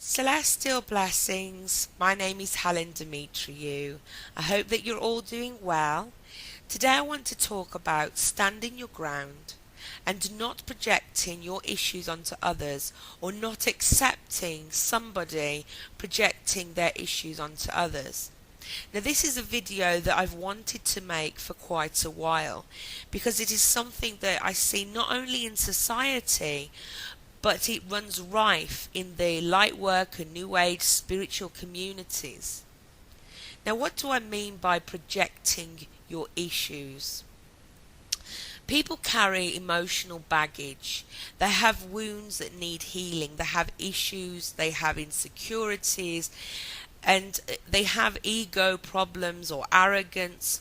Celestial blessings. My name is Helen Demetriou. I hope that you're all doing well. Today I want to talk about standing your ground and not projecting your issues onto others or not accepting somebody projecting their issues onto others. Now, this is a video that I've wanted to make for quite a while because it is something that I see not only in society but it runs rife in the light work and new age spiritual communities. Now, what do I mean by projecting your issues? People carry emotional baggage. They have wounds that need healing. They have issues, they have insecurities, and they have ego problems or arrogance,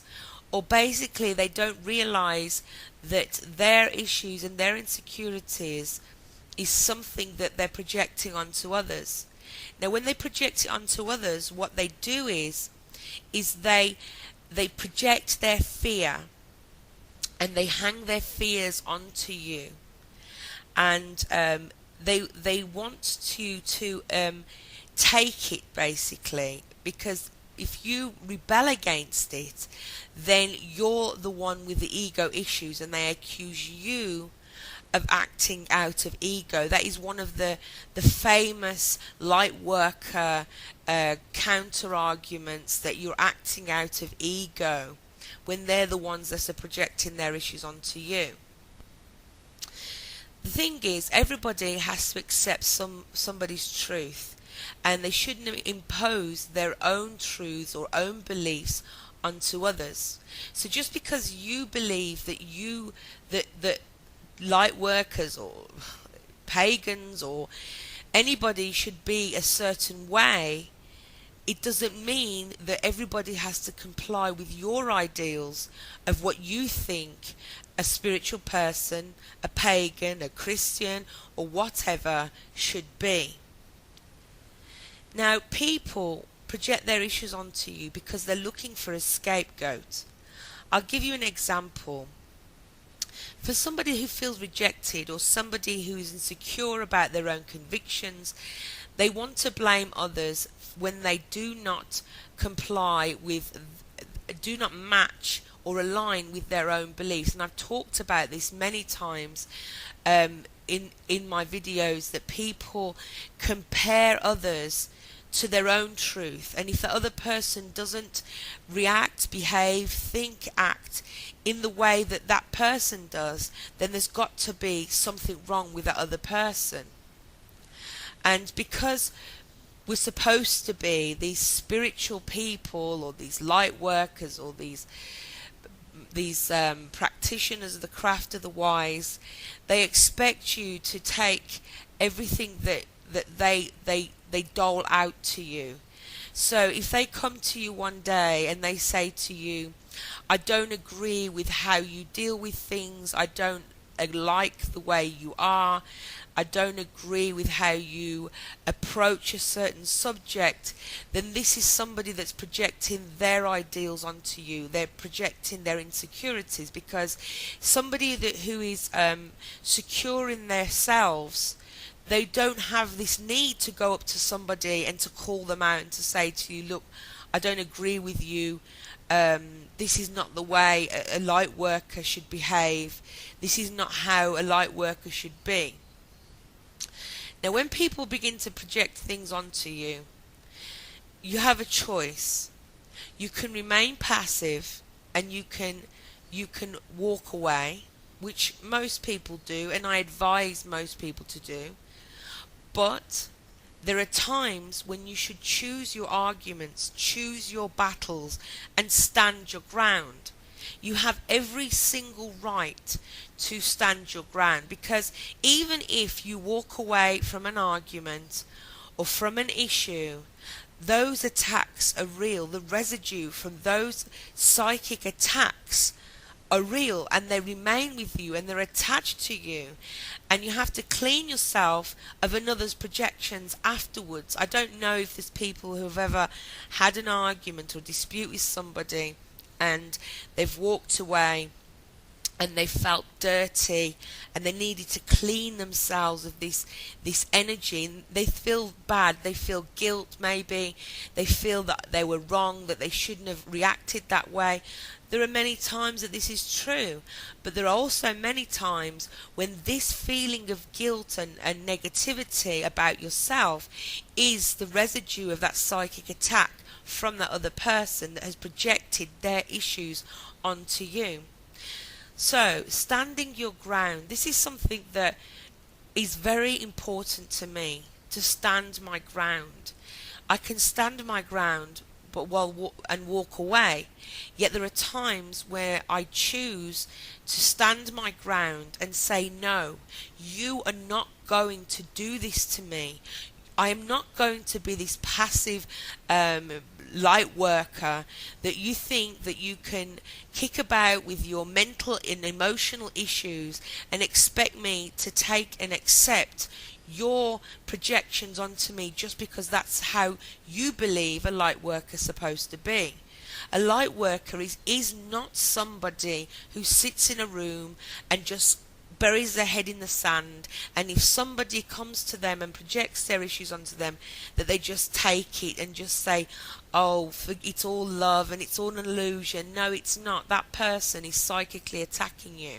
or basically they don't realize that their issues and their insecurities is something that they're projecting onto others. Now, when they project it onto others, what they do is they project their fear and they hang their fears onto you, and they want to take it basically, because if you rebel against it, then you're the one with the ego issues, and they accuse you of acting out of ego. That is one of the famous light worker counter arguments, that you're acting out of ego when they're the ones that are projecting their issues onto you. The thing is, everybody has to accept somebody's truth, and they shouldn't impose their own truths or own beliefs onto others. So just because you believe that light workers or pagans or anybody should be a certain way, it doesn't mean that everybody has to comply with your ideals of what you think a spiritual person, a pagan, a Christian, or whatever should be. Now, people project their issues onto you because they're looking for a scapegoat. I'll give you an example. For somebody who feels rejected, or somebody who is insecure about their own convictions, they want to blame others when they do not comply with, do not match or align with their own beliefs. And I've talked about this many times in my videos, that people compare others to their own truth, and if the other person doesn't react, behave, think, act in the way that that person does, then there's got to be something wrong with that other person. And because we're supposed to be these spiritual people, or these light workers, or these practitioners of the craft of the wise, they expect you to take everything that they dole out to you. So if they come to you one day and they say to you, I don't agree with how you deal with things, I don't like the way you are, I don't agree with how you approach a certain subject, then this is somebody that's projecting their ideals onto you. They're projecting their insecurities, because somebody who is secure in themselves, they don't have this need to go up to somebody and to call them out and to say to you, look, I don't agree with you. This is not the way a light worker should behave. This is not how a light worker should be. Now, when people begin to project things onto you, you have a choice. You can remain passive, and you can walk away, which most people do, and I advise most people to do. But there are times when you should choose your arguments, choose your battles, and stand your ground. You have every single right to stand your ground, because even if you walk away from an argument or from an issue, those attacks are real. The residue from those psychic attacks are real, and they remain with you, and they're attached to you, and you have to clean yourself of another's projections afterwards. I don't know if there's people who have ever had an argument or dispute with somebody and they've walked away and they felt dirty, and they needed to clean themselves of this energy, and they feel bad, they feel guilt, maybe they feel that they were wrong, that they shouldn't have reacted that way. There are many times that this is true, but there are also many times when this feeling of guilt and negativity about yourself is the residue of that psychic attack from that other person that has projected their issues onto you. So, standing your ground, this is something that is very important to me, to stand my ground. I can stand my ground but and walk away. Yet there are times where I choose to stand my ground and say, no, you are not going to do this to me. I am not going to be this passive light worker that you think that you can kick about with your mental and emotional issues and expect me to take and accept your projections onto me just because that's how you believe a light worker is supposed to be. A light worker is not somebody who sits in a room and just buries their head in the sand, and if somebody comes to them and projects their issues onto them, that they just take it and just say, oh, it's all love and it's all an illusion. No, it's not. That person is psychically attacking you.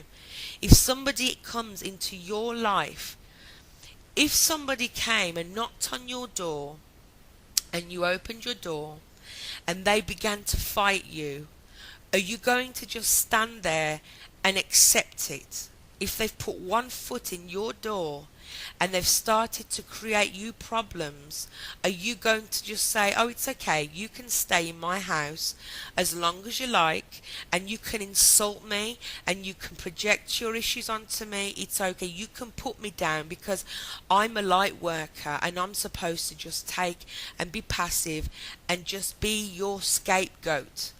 If somebody comes into your life, if somebody came and knocked on your door and you opened your door and they began to fight you, are you going to just stand there and accept it? If they've put one foot in your door and they've started to create you problems, are you going to just say, oh, it's okay, you can stay in my house as long as you like, and you can insult me and you can project your issues onto me, it's okay, you can put me down because I'm a light worker and I'm supposed to just take and be passive and just be your scapegoat?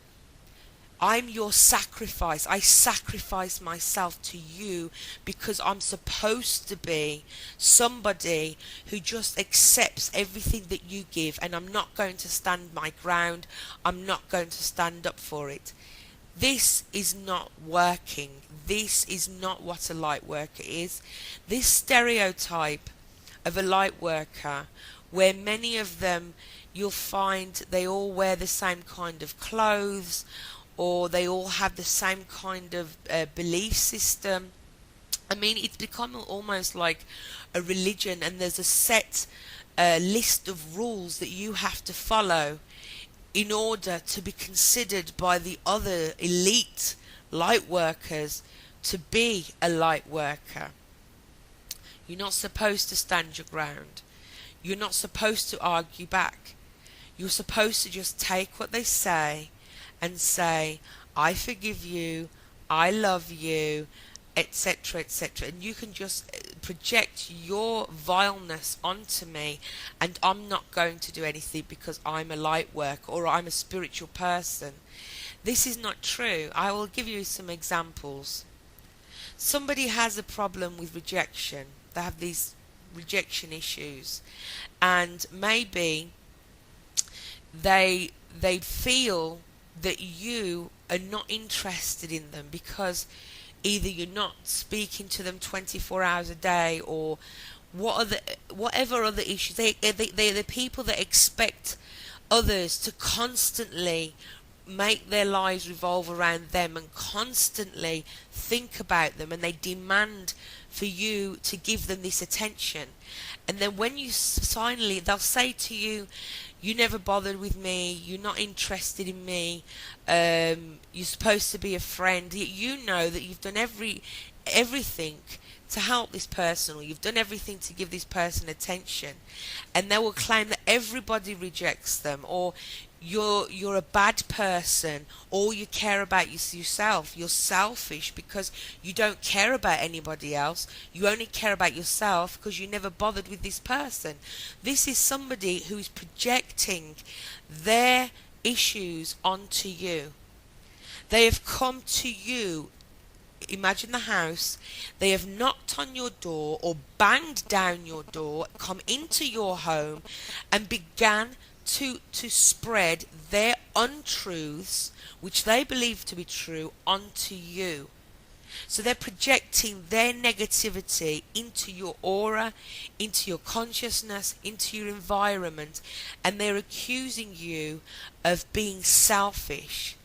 I'm your sacrifice. I sacrifice myself to you because I'm supposed to be somebody who just accepts everything that you give, and I'm not going to stand my ground. I'm not going to stand up for it. This is not working. This is not what a light worker is. This stereotype of a light worker, where many of them you'll find they all wear the same kind of clothes, or they all have the same kind of belief system. I mean, it's become almost like a religion, and there's a set list of rules that you have to follow in order to be considered by the other elite light workers to be a light worker. You're not supposed to stand your ground. You're not supposed to argue back. You're supposed to just take what they say and say, I forgive you, I love you, etc., etc. And you can just project your vileness onto me, and I'm not going to do anything because I'm a light worker or I'm a spiritual person. This is not true. I will give you some examples. Somebody has a problem with rejection. They have these rejection issues, and maybe they feel that you are not interested in them because either you're not speaking to them 24 hours a day, or whatever other issues. They're the people that expect others to constantly make their lives revolve around them and constantly think about them, and they demand for you to give them this attention. And then when you finally, they'll say to you, you never bothered with me, you're not interested in me, you're supposed to be a friend. You know that you've done everything to help this person, or you've done everything to give this person attention, and they will claim that everybody rejects them, or you're a bad person, all you care about is yourself. You're selfish because you don't care about anybody else. You only care about yourself because you never bothered with this person. This is somebody who is projecting their issues onto you. They have come to you. Imagine the house. They have knocked on your door or banged down your door, come into your home and began to spread their untruths, which they believe to be true, onto you. So they're projecting their negativity into your aura, into your consciousness, into your environment, and they're accusing you of being selfish,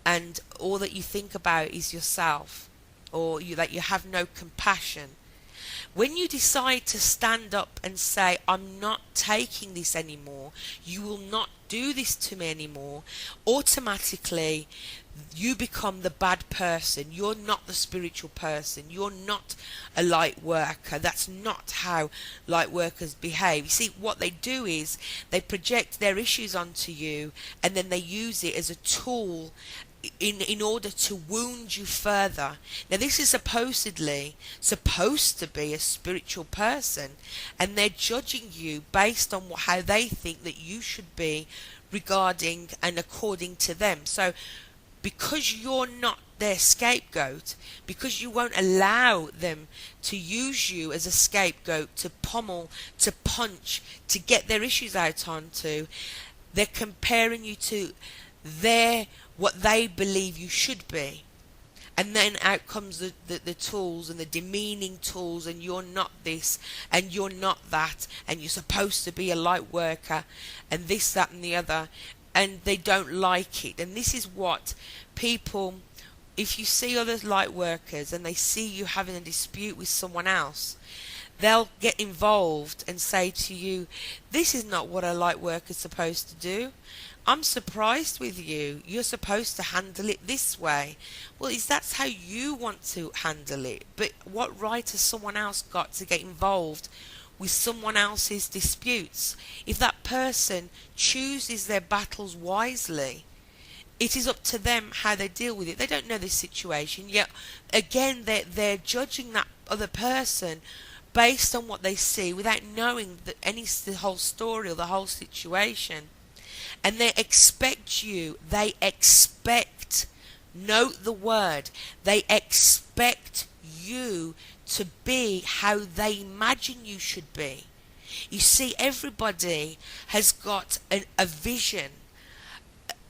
and all that you think about is yourself, or that you have no compassion. When you decide to stand up and say, I'm not taking this anymore, you will not do this to me anymore, automatically you become the bad person. You're not the spiritual person. You're not a light worker. That's not how light workers behave. You see, what they do is they project their issues onto you, and then they use it as a tool in order to wound you further. Now, this is supposedly supposed to be a spiritual person, and they're judging you based on how they think that you should be regarding and according to them. So because you're not their scapegoat, because you won't allow them to use you as a scapegoat to pummel, to punch, to get their issues out onto, they're comparing you to what they believe you should be. And then out comes the tools and the demeaning tools, and you're not this and you're not that, and you're supposed to be a light worker and this, that and the other, and they don't like it. And this is what people, if you see other light workers and they see you having a dispute with someone else, they'll get involved and say to you, this is not what a light worker's supposed to do. I'm surprised with you. You're supposed to handle it this way. Well, that's how you want to handle it. But what right has someone else got to get involved with someone else's disputes? If that person chooses their battles wisely, it is up to them how they deal with it. They don't know this situation, yet again they're judging that other person based on what they see without knowing the whole story or the whole situation. And they expect, note the word, they expect you to be how they imagine you should be. You see, everybody has got a vision,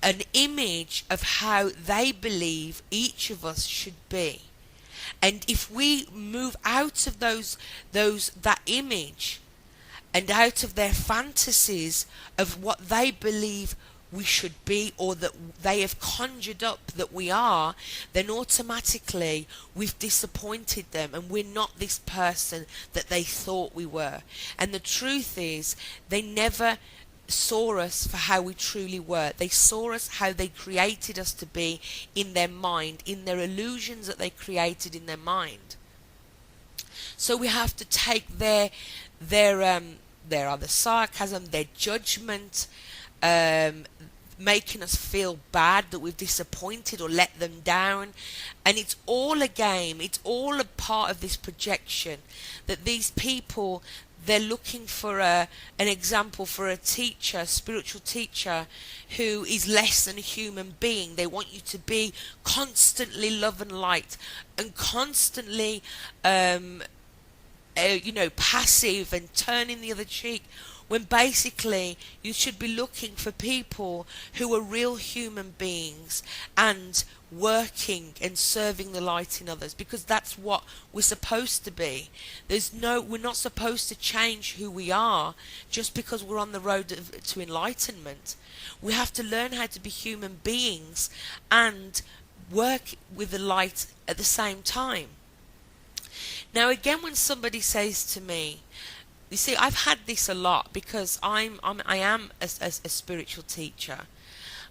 an image of how they believe each of us should be. And if we move out of that image and out of their fantasies of what they believe we should be, or that they have conjured up that we are, then automatically we've disappointed them, and we're not this person that they thought we were. And the truth is, they never saw us for how we truly were. They saw us how they created us to be in their mind, in their illusions that they created in their mind. So we have to take their other sarcasm, their judgment, making us feel bad that we've disappointed or let them down. And it's all a game. It's all a part of this projection that these people, they're looking for an example for a teacher, a spiritual teacher, who is less than a human being. They want you to be constantly love and light, and constantly passive and turning the other cheek, when basically you should be looking for people who are real human beings and working and serving the light in others, because that's what we're supposed to be. We're not supposed to change who we are just because we're on the road to enlightenment. We have to learn how to be human beings and work with the light at the same time. Now, again, when somebody says to me, you see, I've had this a lot, because I am a spiritual teacher.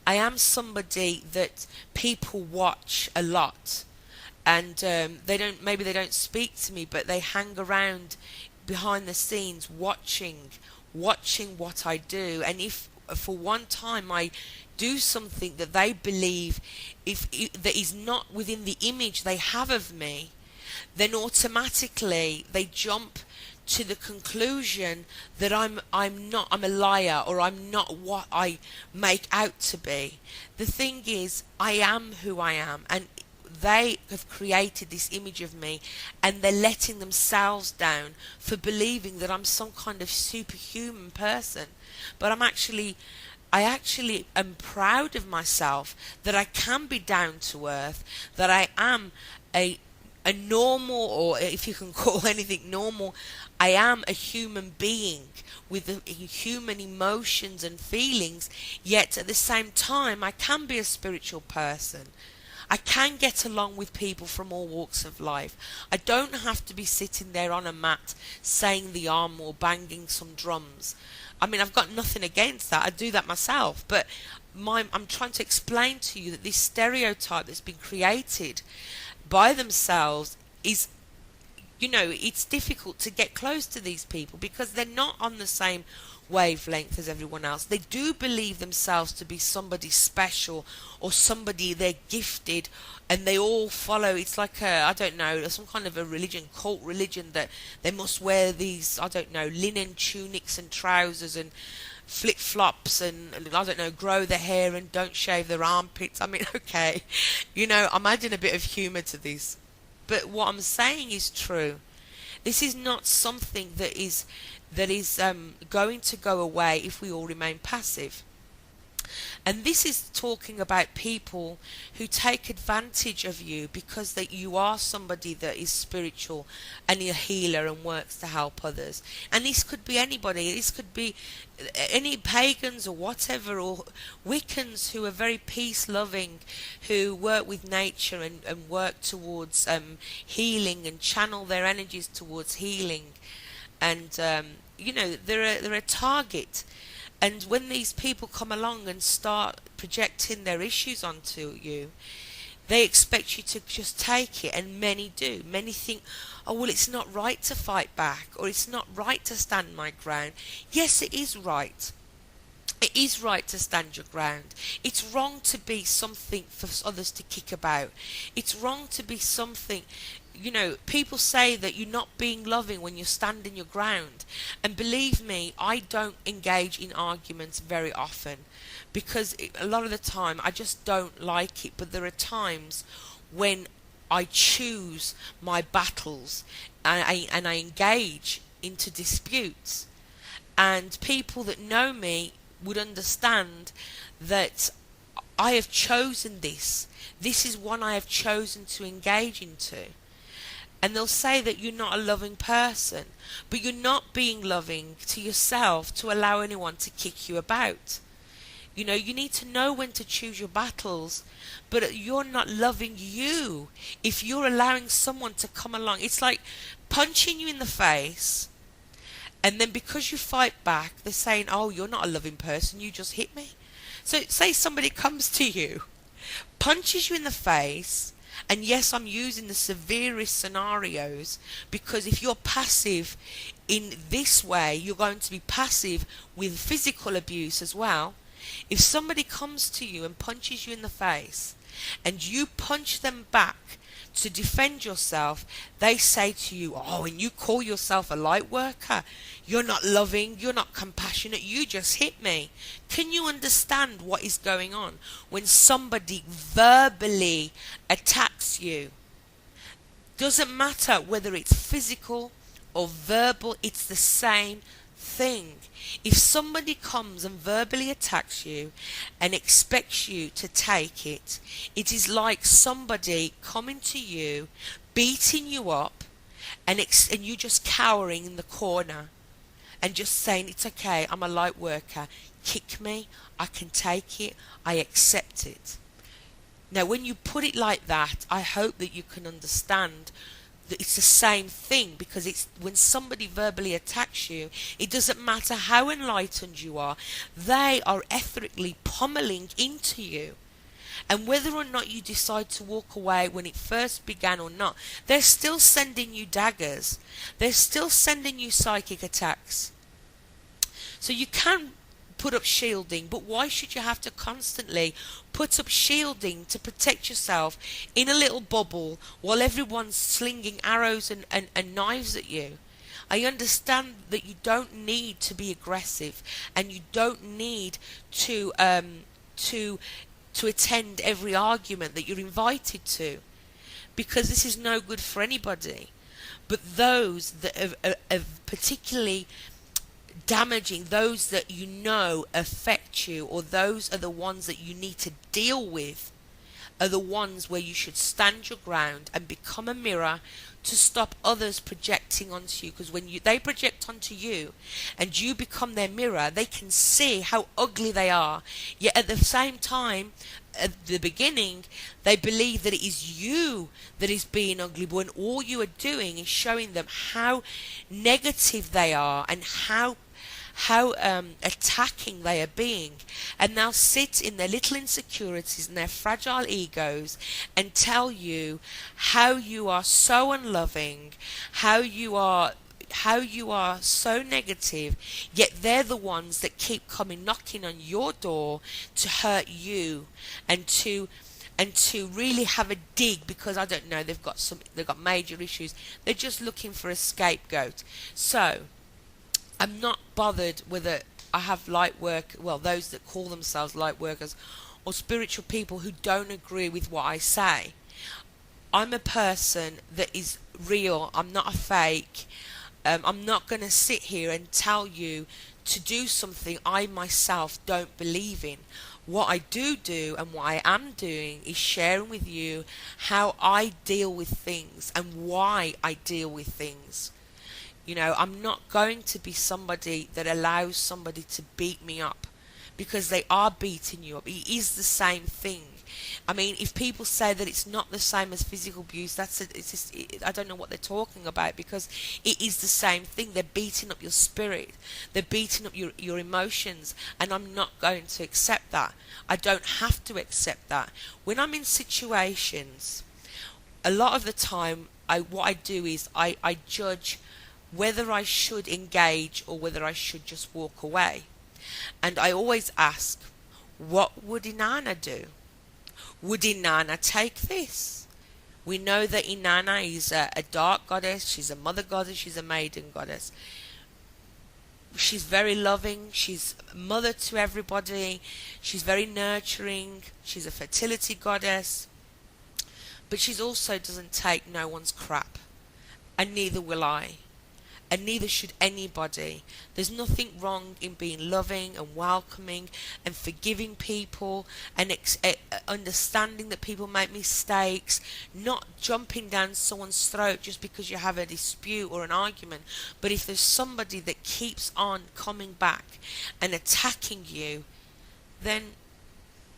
I am somebody that people watch a lot, and they don't speak to me, but they hang around behind the scenes watching what I do. And if for one time I do something that they believe that is not within the image they have of me, then automatically they jump to the conclusion that I'm a liar, or I'm not what I make out to be. The thing is, I am who I am, and they have created this image of me, and they're letting themselves down for believing that I'm some kind of superhuman person. But I actually am proud of myself, that I can be down to earth, that I am a a normal, or if you can call anything normal, I am a human being with human emotions and feelings, yet at the same time I can be a spiritual person. I can get along with people from all walks of life. I don't have to be sitting there on a mat saying the or banging some drums. I mean, I've got nothing against that. I do that myself. But I'm trying to explain to you that this stereotype that's been created by themselves is, it's difficult to get close to these people because they're not on the same wavelength as everyone else. They do believe themselves to be somebody special or somebody they're gifted, and they all follow. It's like I don't know, some kind of a religion, cult religion, that they must wear these, I don't know, linen tunics and trousers and flip-flops and I don't know, grow their hair and don't shave their armpits. I mean, okay, I'm adding a bit of humour to this, but what I'm saying is true. This is not something that is going to go away if we all remain passive. And this is talking about people who take advantage of you because that you are somebody that is spiritual and a healer and works to help others. And this could be anybody. This could be any pagans or whatever, or Wiccans who are very peace-loving, who work with nature and work towards healing and channel their energies towards healing. And, they're a target. And when these people come along and start projecting their issues onto you, they expect you to just take it, and many do. Many think, oh, well, it's not right to fight back, or it's not right to stand my ground. Yes, it is right. It is right to stand your ground. It's wrong to be something for others to kick about. It's wrong to be something. People say that you're not being loving when you're standing your ground. And believe me, I don't engage in arguments very often because a lot of the time I just don't like it. But there are times when I choose my battles and I engage into disputes. And people that know me would understand that I have chosen this. This is one I have chosen to engage into. And they'll say that you're not a loving person, but you're not being loving to yourself to allow anyone to kick you about. You need to know when to choose your battles, but you're not loving you if you're allowing someone to come along. It's like punching you in the face, and then because you fight back, they're saying, oh, you're not a loving person, you just hit me. So say somebody comes to you, punches you in the face. And yes, I'm using the severest scenarios because if you're passive in this way, you're going to be passive with physical abuse as well. If somebody comes to you and punches you in the face and you punch them back to defend yourself, they say to you, oh, and you call yourself a light worker. You're not loving, you're not compassionate, you just hit me. Can you understand what is going on when somebody verbally attacks you? Doesn't matter whether it's physical or verbal, it's the same thing. If somebody comes and verbally attacks you and expects you to take it, it is like somebody coming to you, beating you up, and you just cowering in the corner and just saying, it's okay, I'm a light worker, kick me, I can take it, I accept it. Now when you put it like that, I hope that you can understand that it's the same thing, because it's when somebody verbally attacks you, it doesn't matter how enlightened you are, they are ethically pummeling into you. And whether or not you decide to walk away when it first began or not, they're still sending you daggers. They're still sending you psychic attacks. So you can put up shielding, but why should you have to constantly put up shielding to protect yourself in a little bubble while everyone's slinging arrows and knives at you? I understand that you don't need to be aggressive, and you don't need to attend every argument that you're invited to, because this is no good for anybody. But those that are particularly damaging, those that affect you, or those are the ones that you need to deal with, are the ones where you should stand your ground and become a mirror to stop others projecting onto you. Because when they project onto you and you become their mirror, they can see how ugly they are. Yet at the same time, at the beginning, they believe that it is you that is being ugly, when all you are doing is showing them how negative they are and how attacking they are being. And they'll sit in their little insecurities and their fragile egos and tell you how you are so unloving, how you are so negative, yet they're the ones that keep coming knocking on your door to hurt you and to really have a dig, because I don't know, they've got major issues. They're just looking for a scapegoat. So I'm not bothered whether I have those that call themselves light workers or spiritual people who don't agree with what I say. I'm a person that is real. I'm not a fake. I'm not going to sit here and tell you to do something I myself don't believe in. What I do and what I am doing is sharing with you how I deal with things and why I deal with things. I'm not going to be somebody that allows somebody to beat me up, because they are beating you up. It is the same thing. I mean, if people say that it's not the same as physical abuse, I don't know what they're talking about, because it is the same thing. They're beating up your spirit. They're beating up your emotions, and I'm not going to accept that. I don't have to accept that. When I'm in situations, a lot of the time, what I do is I judge whether I should engage or whether I should just walk away. And I always ask, what would Inanna do? Would Inanna take this? We know that Inanna is a dark goddess. She's a mother goddess. She's a maiden goddess. She's very loving. She's mother to everybody. She's very nurturing. She's a fertility goddess. But she also doesn't take no one's crap. And neither will I. And neither should anybody. There's nothing wrong in being loving and welcoming and forgiving people and understanding that people make mistakes, not jumping down someone's throat just because you have a dispute or an argument. But if there's somebody that keeps on coming back and attacking you, then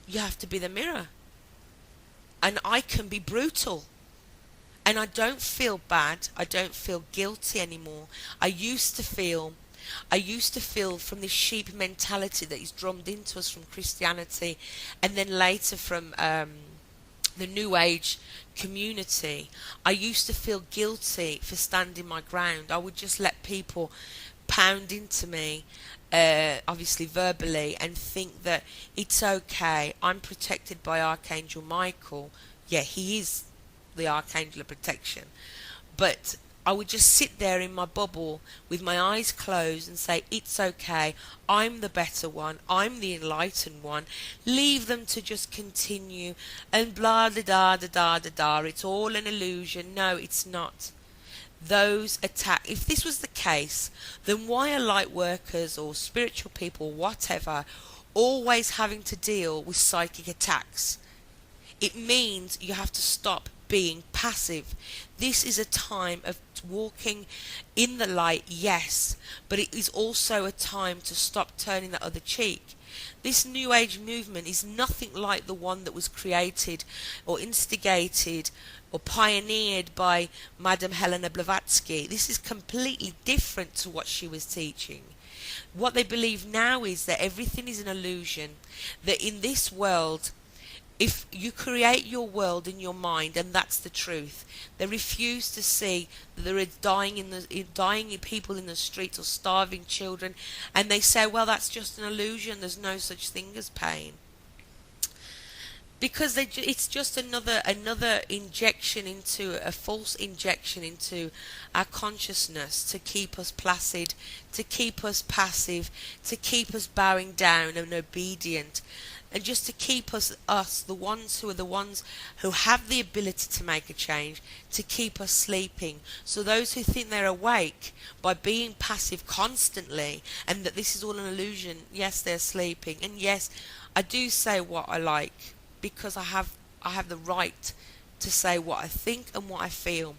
you have to be the mirror. And I can be brutal. And I don't feel bad. I don't feel guilty anymore. I used to feel from this sheep mentality that is drummed into us from Christianity, and then later from the New Age community. I used to feel guilty for standing my ground. I would just let people pound into me, obviously verbally, and think that it's okay. I'm protected by Archangel Michael. Yeah, he is the Archangel of protection. But I would just sit there in my bubble with my eyes closed and say, it's okay, I'm the better one, I'm the enlightened one, leave them to just continue and blah da da da da da da, it's all an illusion. No, it's not. Those attack, if this was the case, then why are light workers or spiritual people, whatever, always having to deal with psychic attacks? It means you have to stop being passive. This is a time of walking in the light, yes, but it is also a time to stop turning the other cheek. This New Age movement is nothing like the one that was created or instigated or pioneered by Madame Helena Blavatsky. This is completely different to what she was teaching. What they believe now is that everything is an illusion, that in this world, if you create your world in your mind, and that's the truth, they refuse to see that there are dying people in the streets or starving children, and they say, well, that's just an illusion, there's no such thing as pain. Because it's just another injection into a false injection into our consciousness to keep us placid, to keep us passive, to keep us bowing down and obedient. And just to keep us, the ones who have the ability to make a change, to keep us sleeping. So those who think they're awake by being passive constantly, and that this is all an illusion, yes, they're sleeping. And yes, I do say what I like, because I I have the right to say what I think and what I feel.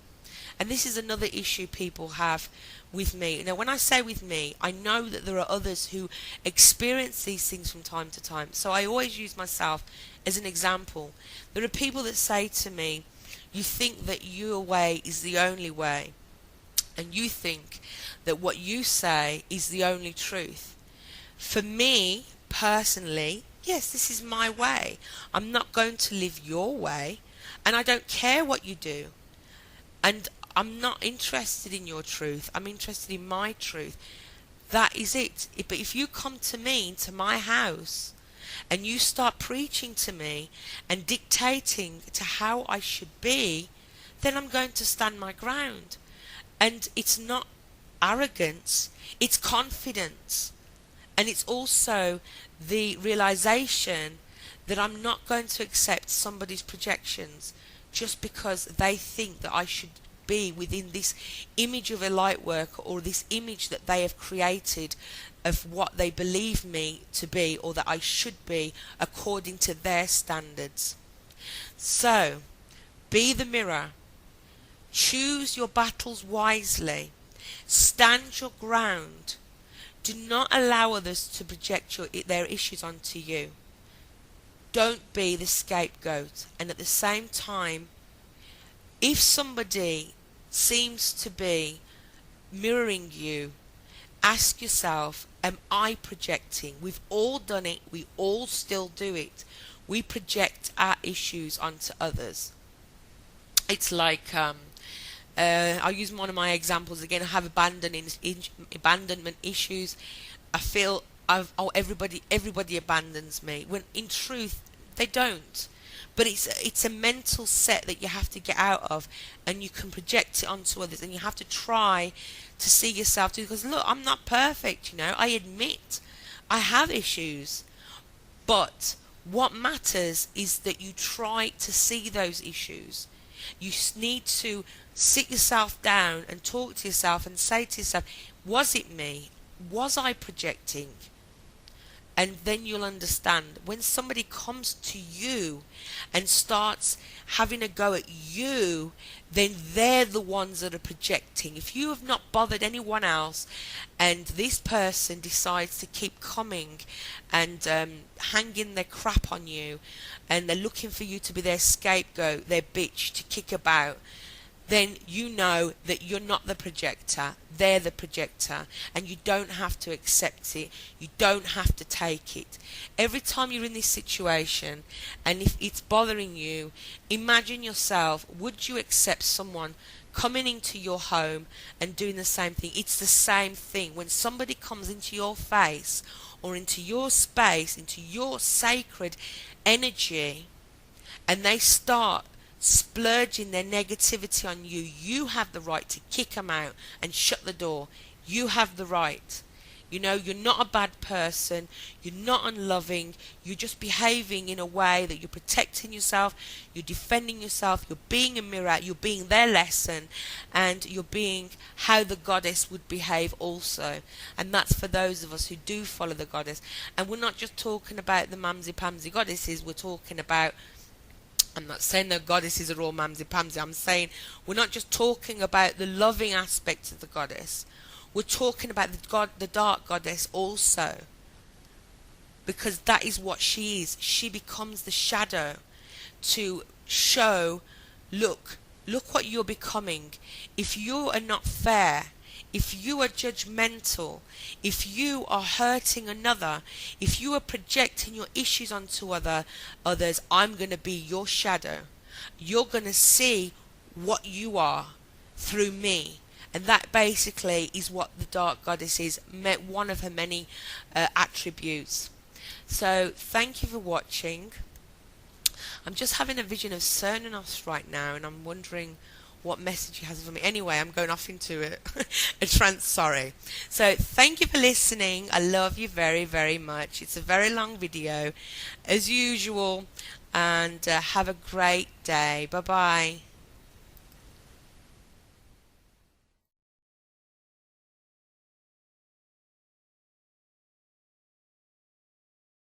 And this is another issue people have with me. Now, when I say with me, I know that there are others who experience these things from time to time. So I always use myself as an example. There are people that say to me, you think that your way is the only way, and you think that what you say is the only truth. For me, personally, yes, this is my way. I'm not going to live your way, and I don't care what you do. And I'm not interested in your truth. I'm interested in my truth. That is it. But if you come to me, to my house, and you start preaching to me and dictating to how I should be, then I'm going to stand my ground. And it's not arrogance, it's confidence. And it's also the realization that I'm not going to accept somebody's projections just because they think that I should be within this image of a light worker, or this image that they have created of what they believe me to be, or that I should be according to their standards. So, be the mirror. Choose your battles wisely. Stand your ground. Do not allow others to project their issues onto you. Don't be the scapegoat. And at the same time, if somebody seems to be mirroring you, ask yourself, am I projecting? We've all done it. We all still do it. We project our issues onto others. It's like, I'll use one of my examples again. I have abandonment issues. I feel everybody abandons me, when in truth they don't. But it's a mental set that you have to get out of, and you can project it onto others, and you have to try to see yourself too. Because look, I'm not perfect, I admit I have issues, but what matters is that you try to see those issues. You need to sit yourself down and talk to yourself and say to yourself, was it me? Was I projecting? And then you'll understand. When somebody comes to you and starts having a go at you, then they're the ones that are projecting. If you have not bothered anyone else, and this person decides to keep coming and hanging their crap on you, and they're looking for you to be their scapegoat, their bitch to kick about, then you know that you're not the projector, they're the projector, and you don't have to accept it, you don't have to take it. Every time you're in this situation, and if it's bothering you, imagine yourself, would you accept someone coming into your home and doing the same thing? It's the same thing. When somebody comes into your face, or into your space, into your sacred energy, and they start splurging their negativity on you, you have the right to kick them out and shut the door. You have the right. You're not a bad person, you're not unloving, you're just behaving in a way that you're protecting yourself, you're defending yourself, you're being a mirror, you're being their lesson, and you're being how the goddess would behave also. And that's for those of us who do follow the goddess. And we're not just talking about the mamsy-pamsy goddesses, we're talking about, I'm not saying the goddesses are all mamsy-pamsy, I'm saying we're not just talking about the loving aspect of the goddess, we're talking about the dark goddess also, because that is what she is. She becomes the shadow to show, look what you're becoming. If you are not fair, if you are judgmental, if you are hurting another, if you are projecting your issues onto others, I'm going to be your shadow. You're going to see what you are through me. And that basically is what the dark goddess is, one of her many attributes. So thank you for watching. I'm just having a vision of Cernunnos right now, and I'm wondering what message he has for me. Anyway, I'm going off into a trance, sorry. So thank you for listening. I love you very, very much. It's a very long video, as usual, and have a great day. Bye-bye.